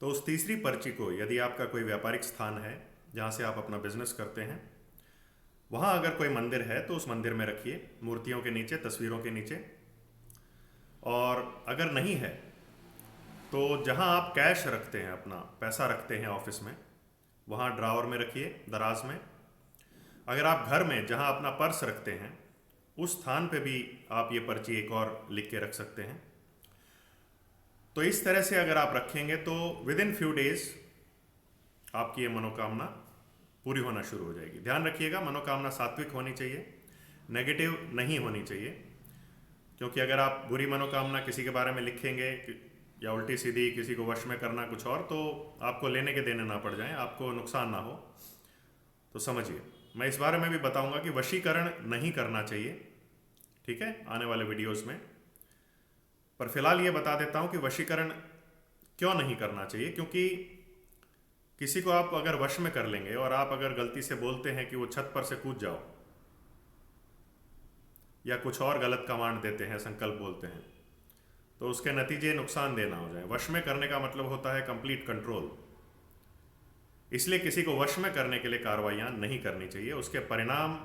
तो उस तीसरी पर्ची को यदि आपका कोई व्यापारिक स्थान है जहाँ से आप अपना बिजनेस करते हैं, वहाँ अगर कोई मंदिर है तो उस मंदिर में रखिए, मूर्तियों के नीचे, तस्वीरों के नीचे। और अगर नहीं है तो जहाँ आप कैश रखते हैं, अपना पैसा रखते हैं ऑफिस में, वहाँ ड्रावर में रखिए, दराज में। अगर आप घर में जहाँ अपना पर्स रखते हैं उस स्थान पे भी आप ये पर्ची एक और लिख के रख सकते हैं। तो इस तरह से अगर आप रखेंगे तो विद इन फ्यू डेज आपकी ये मनोकामना पूरी होना शुरू हो जाएगी। ध्यान रखिएगा, मनोकामना सात्विक होनी चाहिए, नेगेटिव नहीं होनी चाहिए। क्योंकि अगर आप बुरी मनोकामना किसी के बारे में लिखेंगे या उल्टी सीधी किसी को वश में करना कुछ और, तो आपको लेने के देने ना पड़ जाएं, आपको नुकसान ना हो। तो समझिए, मैं इस बारे में भी बताऊंगा कि वशीकरण नहीं करना चाहिए, ठीक है, आने वाले वीडियोस में। पर फिलहाल ये बता देता हूं कि वशीकरण क्यों नहीं करना चाहिए। क्योंकि किसी को आप अगर वश में कर लेंगे और आप अगर गलती से बोलते हैं कि वो छत पर से कूद जाओ, या कुछ और गलत कमांड देते हैं, संकल्प बोलते हैं, तो उसके नतीजे नुकसानदेह ना हो जाए। वश में करने का मतलब होता है कंप्लीट कंट्रोल। इसलिए किसी को वश में करने के लिए कार्रवाइयाँ नहीं करनी चाहिए। उसके परिणाम,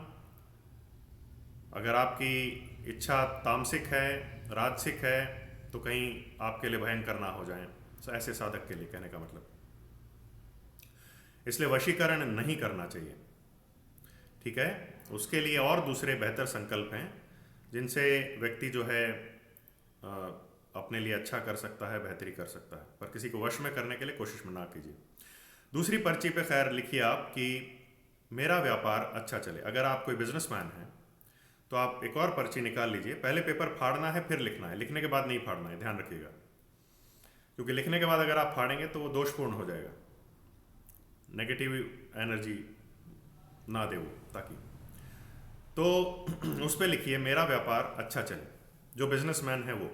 अगर आपकी इच्छा तामसिक है, राजसिक है, तो कहीं आपके लिए भयंकर ना हो जाए, ऐसे साधक के लिए कहने का मतलब। इसलिए वशीकरण नहीं करना चाहिए, ठीक है। उसके लिए और दूसरे बेहतर संकल्प हैं जिनसे व्यक्ति जो है अपने लिए अच्छा कर सकता है, बेहतरी कर सकता है। पर किसी को वश में करने के लिए कोशिश में ना कीजिए। दूसरी पर्ची पे खैर लिखिए आप कि मेरा व्यापार अच्छा चले। अगर आप कोई बिजनेसमैन हैं तो आप एक और पर्ची निकाल लीजिए। पहले पेपर फाड़ना है, फिर लिखना है, लिखने के बाद नहीं फाड़ना है, ध्यान रखिएगा। क्योंकि लिखने के बाद अगर आप फाड़ेंगे तो वो दोषपूर्ण हो जाएगा, नेगेटिव एनर्जी ना दे वो, ताकि तो उस पर लिखिए मेरा व्यापार अच्छा चले, जो बिजनेसमैन है वो।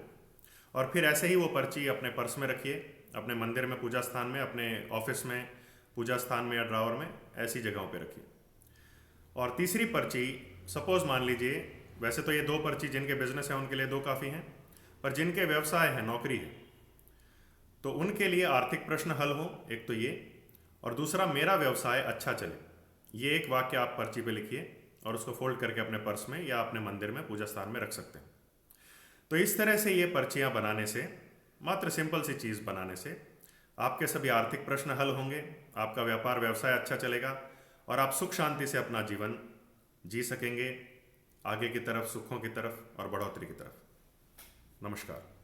और फिर ऐसे ही वो पर्ची अपने पर्स में रखिए, अपने मंदिर में, पूजा स्थान में, अपने ऑफिस में पूजा स्थान में या ड्रावर में, ऐसी जगहों पे रखिए। और तीसरी पर्ची, सपोज मान लीजिए, वैसे तो ये दो पर्ची जिनके बिजनेस है उनके लिए दो काफ़ी हैं, पर जिनके व्यवसाय है, नौकरी है, तो उनके लिए आर्थिक प्रश्न हल हो, एक तो ये, और दूसरा मेरा व्यवसाय अच्छा चले। ये एक वाक्य आप पर्ची पे लिखिए और उसको फोल्ड करके अपने पर्स में या अपने मंदिर में, पूजा स्थान में रख सकते हैं। तो इस तरह से ये पर्चियाँ बनाने से, मात्र सिंपल सी चीज़ बनाने से, आपके सभी आर्थिक प्रश्न हल होंगे, आपका व्यापार व्यवसाय अच्छा चलेगा और आप सुख शांति से अपना जीवन जी सकेंगे, आगे की तरफ, सुखों की तरफ और बढ़ोतरी की तरफ। नमस्कार।